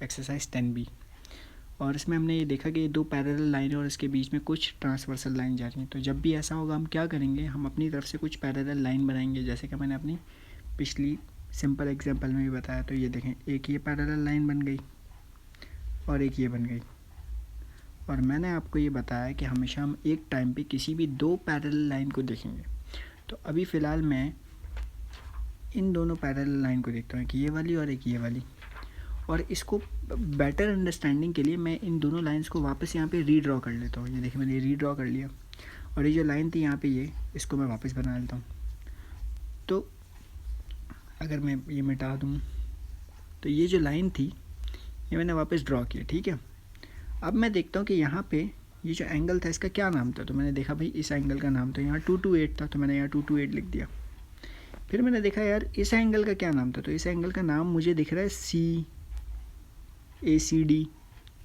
Exercise 10B। और इसमें हमने ये देखा कि दो पैरेलल लाइन है और इसके बीच में कुछ ट्रांसवर्सल लाइन जा रही हैं। तो जब भी ऐसा होगा हम क्या करेंगे, हम अपनी तरफ से कुछ पैरेलल लाइन बनाएंगे, जैसे कि मैंने अपनी पिछली सिंपल एग्जांपल में भी बताया। तो ये देखें, एक ये पैरेलल लाइन बन गई और एक ये बन गई। और मैंने आपको ये बताया कि हमेशा हम एक टाइम पे किसी भी दो पैरेलल लाइन को देखेंगे। तो अभी फ़िलहाल मैं इन दोनों पैरेलल लाइन को देखता हूँ, कि ये वाली और एक ये वाली। और इसको बेटर अंडरस्टैंडिंग के लिए मैं इन दोनों लाइंस को वापस यहाँ पे रीड्रॉ कर लेता हूँ। ये देखिए, मैंने रीड्रॉ कर लिया और ये जो लाइन थी यहाँ पे, ये इसको मैं वापस बना लेता हूँ। तो अगर मैं ये मिटा दूँ तो ये जो लाइन थी ये मैंने वापस ड्रॉ किया, ठीक है। अब मैं देखता हूँ कि यहाँ पे ये जो एंगल था इसका क्या नाम था। तो मैंने देखा भाई इस एंगल का नाम तो यहाँ 228 था, तो मैंने यहाँ 228 लिख दिया। फिर मैंने देखा यार इस एंगल का क्या नाम था। तो इस एंगल का नाम मुझे दिख रहा है CACD।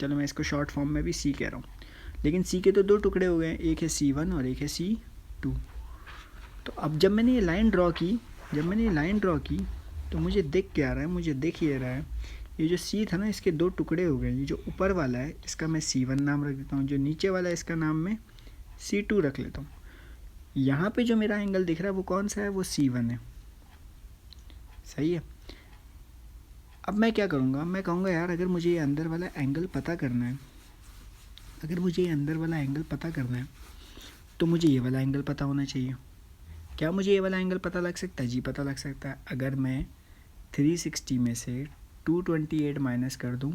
चलो मैं इसको शॉर्ट फॉर्म में भी C कह रहा हूँ, लेकिन C के तो दो टुकड़े हो गए, एक है C1 और एक है C2। तो अब जब मैंने ये लाइन ड्रॉ की, तो मुझे दिख क्या रहा है, मुझे दिख ये रहा है, ये जो C था ना इसके दो टुकड़े हो गए। ये जो ऊपर वाला है इसका मैं C1 नाम रख देता हूँ, जो नीचे वाला है इसका नाम मैं C2 रख लेता हूँ। यहाँ पे जो मेरा एंगल दिख रहा है वो कौन सा है, वो C1 है, सही है। अब मैं क्या करूँगा, मैं कहूँगा यार अगर मुझे ये अंदर वाला एंगल पता करना है, तो मुझे ये वाला एंगल पता होना चाहिए। क्या मुझे ये वाला एंगल पता लग सकता है? जी पता लग सकता है। अगर मैं 360 में से 228 माइनस कर दूं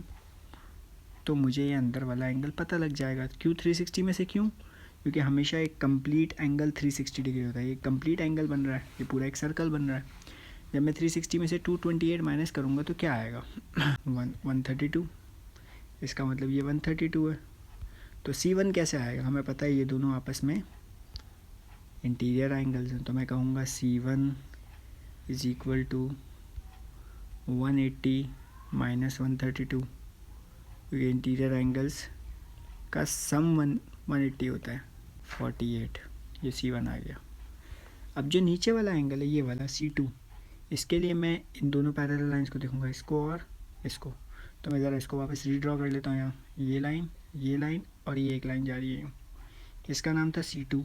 तो मुझे ये अंदर वाला एंगल पता लग जाएगा। क्यों 360 में से? क्योंकि हमेशा एक कंप्लीट एंगल 360 डिग्री होता है। ये कंप्लीट एंगल बन रहा है, ये पूरा एक सर्कल बन रहा है। जब मैं 360 में से 228 माइनस करूँगा तो क्या आएगा 132। इसका मतलब ये 132 है। तो C1 कैसे आएगा? हमें पता है ये दोनों आपस में इंटीरियर एंगल्स हैं। तो मैं कहूँगा C1 is equal to 180 minus 132, क्योंकि इंटीरियर एंगल्स का सम 180 होता है, 48। ये C1 आ गया। अब जो नीचे वाला एंगल है ये वाला C2, इसके लिए मैं इन दोनों पैरेलल लाइंस को देखूंगा, इसको और इसको। तो मैं ज़रा इसको वापस रीड्रॉ कर लेता हूँ। यहाँ ये लाइन और ये एक लाइन जा रही है, इसका नाम था C2।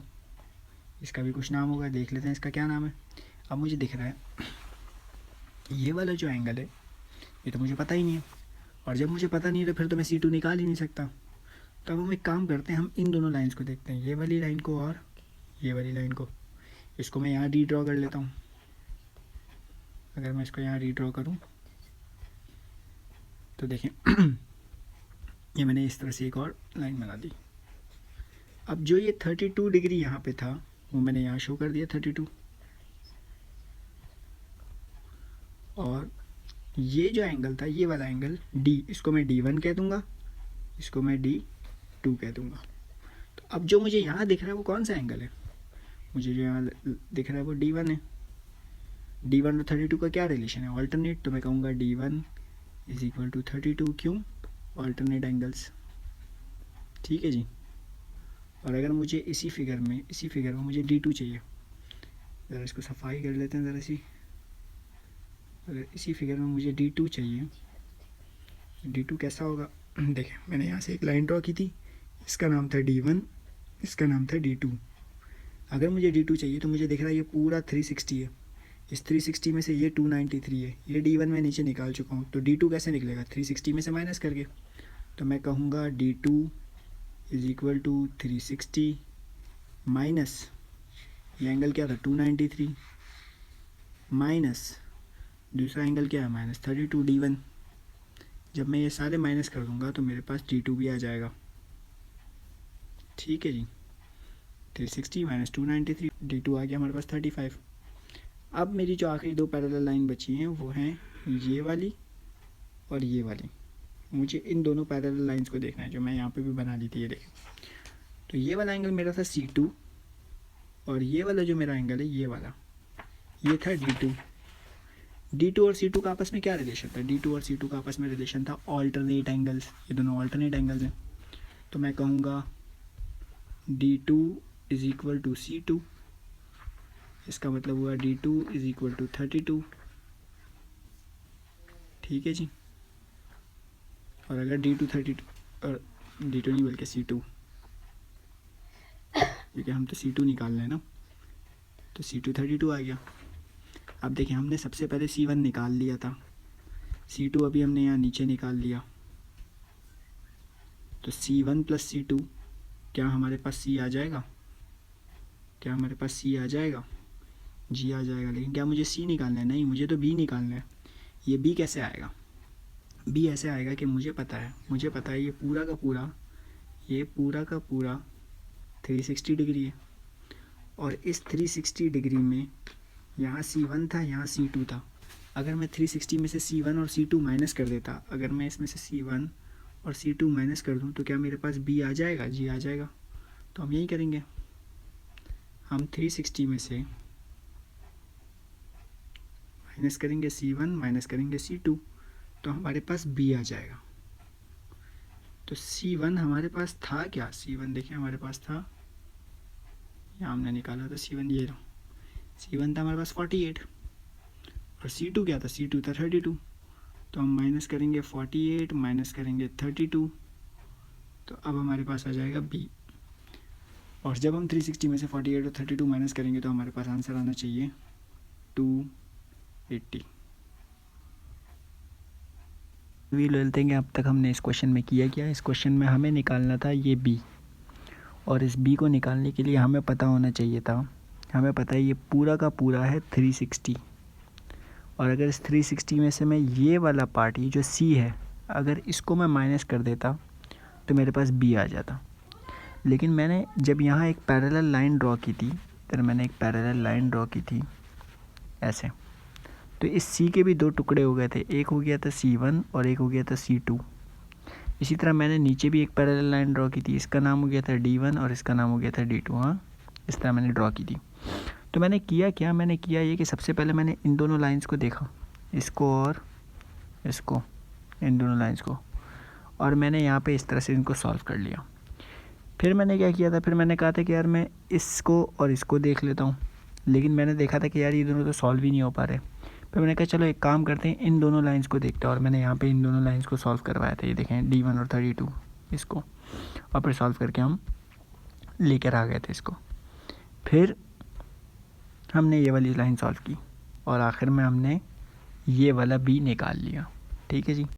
इसका भी कुछ नाम होगा, देख लेते हैं इसका क्या नाम है। अब मुझे दिख रहा है ये वाला जो एंगल है ये तो मुझे पता ही नहीं है, और जब मुझे पता नहीं है तो फिर तो मैं C2 निकाल ही नहीं सकता। तो अब हम एक काम करते हैं, हम इन दोनों लाइंस को देखते हैं, ये वाली लाइन को और ये वाली लाइन को। इसको मैं यहाँ रीड्रॉ कर लेता हूँ। अगर मैं इसको यहाँ रीड्रॉ करूँ तो देखें ये मैंने इस तरह से एक और लाइन बना दी। अब जो ये 32 डिग्री यहाँ पे था वो मैंने यहाँ शो कर दिया 32, और ये जो एंगल था ये वाला एंगल D, इसको मैं D1 कह दूँगा, इसको मैं D2 कह दूँगा। तो अब जो मुझे यहाँ दिख रहा है वो कौन सा एंगल है? मुझे जो यहाँ दिख रहा है वो D1 है। D1 और 32 का क्या रिलेशन है? ऑल्टरनेट। तो मैं कहूँगा D1 इज इक्वल टू 32। क्यों? ऑल्टरनेट एंगल्स, ठीक है जी। और अगर मुझे इसी फिगर में मुझे D2 चाहिए, ज़रा इसको सफाई कर लेते हैं ज़रा सी। अगर इसी फिगर में मुझे D2 चाहिए, D2 कैसा होगा? देखें मैंने यहाँ से एक लाइन ड्रॉ की थी, इसका नाम था D1, इसका नाम था D2। अगर मुझे D2 चाहिए तो मुझे दिख रहा है ये पूरा 360 है, इस 360 में से ये 293 है, ये D1 मैं नीचे निकाल चुका हूँ। तो D2 कैसे निकलेगा? 360 में से माइनस करके। तो मैं कहूँगा D2 is equal to 360 minus, ये एंगल क्या था 293, माइनस दूसरा एंगल क्या है माइनस 32 D1। जब मैं ये सारे माइनस कर दूँगा तो मेरे पास D2 भी आ जाएगा, ठीक है जी। 360 माइनस 293, D2 आ गया हमारे पास 35। अब मेरी जो आखिरी दो पैरेलल लाइन बची हैं वो हैं ये वाली और ये वाली। मुझे इन दोनों पैरेलल लाइंस को देखना है, जो मैं यहाँ पे भी बना ली थी, ये देखें। तो ये वाला एंगल मेरा था C2, और ये वाला जो मेरा एंगल है ये वाला, ये था D2। D2 और C2 का आपस में क्या रिलेशन था? D2 और C2 का आपस में रिलेशन था ऑल्टरनेट एंगल्स। ये दोनों ऑल्टरनेट एंगल्स हैं। तो मैं कहूँगा D2 is equal to C2, इसका मतलब हुआ D2 इज इक्वल टू 32, ठीक है जी। और अगर D2 32 और D2 नहीं बल्कि C2, क्योंकि हम तो C2 निकाल रहे हैं ना, तो C2 32 आ गया। अब देखिए हमने सबसे पहले C1 निकाल लिया था, C2 अभी हमने यहाँ नीचे निकाल लिया, तो C1 प्लस C2, क्या हमारे पास C आ जाएगा? क्या हमारे पास C आ जाएगा? जी आ जाएगा। लेकिन क्या मुझे C निकालना है? नहीं, मुझे तो B निकालना है। ये B कैसे आएगा? B ऐसे आएगा कि मुझे पता है ये पूरा का पूरा 360 डिग्री है, और इस 360 डिग्री में यहाँ C1 था, यहाँ C2 था। अगर मैं 360 में से C1 और C2 माइनस कर देता, अगर मैं इसमें से C1 और C2 माइनस कर दूँ, तो क्या मेरे पास B आ जाएगा? जी आ जाएगा। तो हम यही करेंगे, हम 360 में से माइनस करेंगे C1, माइनस करेंगे C2, तो हमारे पास B आ जाएगा। तो C1 हमारे पास था क्या? C1 देखिए हमारे पास था, यहाँ हमने निकाला था C1, ये रहा। C1 था हमारे पास 48, और C2 क्या था? C2 था 32। तो हम माइनस करेंगे 48, माइनस करेंगे 32, तो अब हमारे पास आ जाएगा B। और जब हम 360 में से 48 और 32 माइनस करेंगे, तो हमारे पास आंसर आना चाहिए 280। वी लेते हैं। अब तक हमने इस क्वेश्चन में किया क्या? इस क्वेश्चन में हमें निकालना था ये B, और इस B को निकालने के लिए हमें पता होना चाहिए था, हमें पता है ये पूरा का पूरा है 360, और अगर इस 360 में से मैं ये वाला पार्ट, ये जो C है, अगर इसको मैं माइनस कर देता तो मेरे पास B आ जाता। लेकिन मैंने जब यहाँ एक पैरेलल लाइन ड्रॉ की थी, तो मैंने एक पैरेलल लाइन ड्रॉ की थी ऐसे, तो इस C के भी दो टुकड़े हो गए थे, एक हो गया था C1 और एक हो गया था C2। इसी तरह मैंने नीचे भी एक पैरेलल लाइन ड्रॉ की थी, इसका नाम हो गया था D1 और इसका नाम हो गया था D2। हाँ, इस तरह मैंने ड्रॉ की थी। तो मैंने किया क्या? मैंने किया ये कि सबसे पहले मैंने इन दोनों लाइंस को देखा, इसको और इसको, इन दोनों लाइंस को, और मैंने यहाँ पे इस तरह से इनको सॉल्व कर लिया। फिर मैंने क्या किया था? फिर मैंने कहा था कि यार मैं इसको और इसको देख लेता हूँ, लेकिन मैंने देखा था कि यार ये दोनों तो सॉल्व ही नहीं हो पा रहे। फिर मैंने कहा चलो एक काम करते हैं, इन दोनों लाइंस को देखते हैं, और मैंने यहाँ पे इन दोनों लाइंस को सॉल्व करवाया था। ये देखें D1 और 32 इसको, और फिर सॉल्व करके हम लेकर आ गए थे इसको। फिर हमने ये वाली लाइन सॉल्व की, और आखिर में हमने ये वाला B निकाल लिया। ठीक है जी।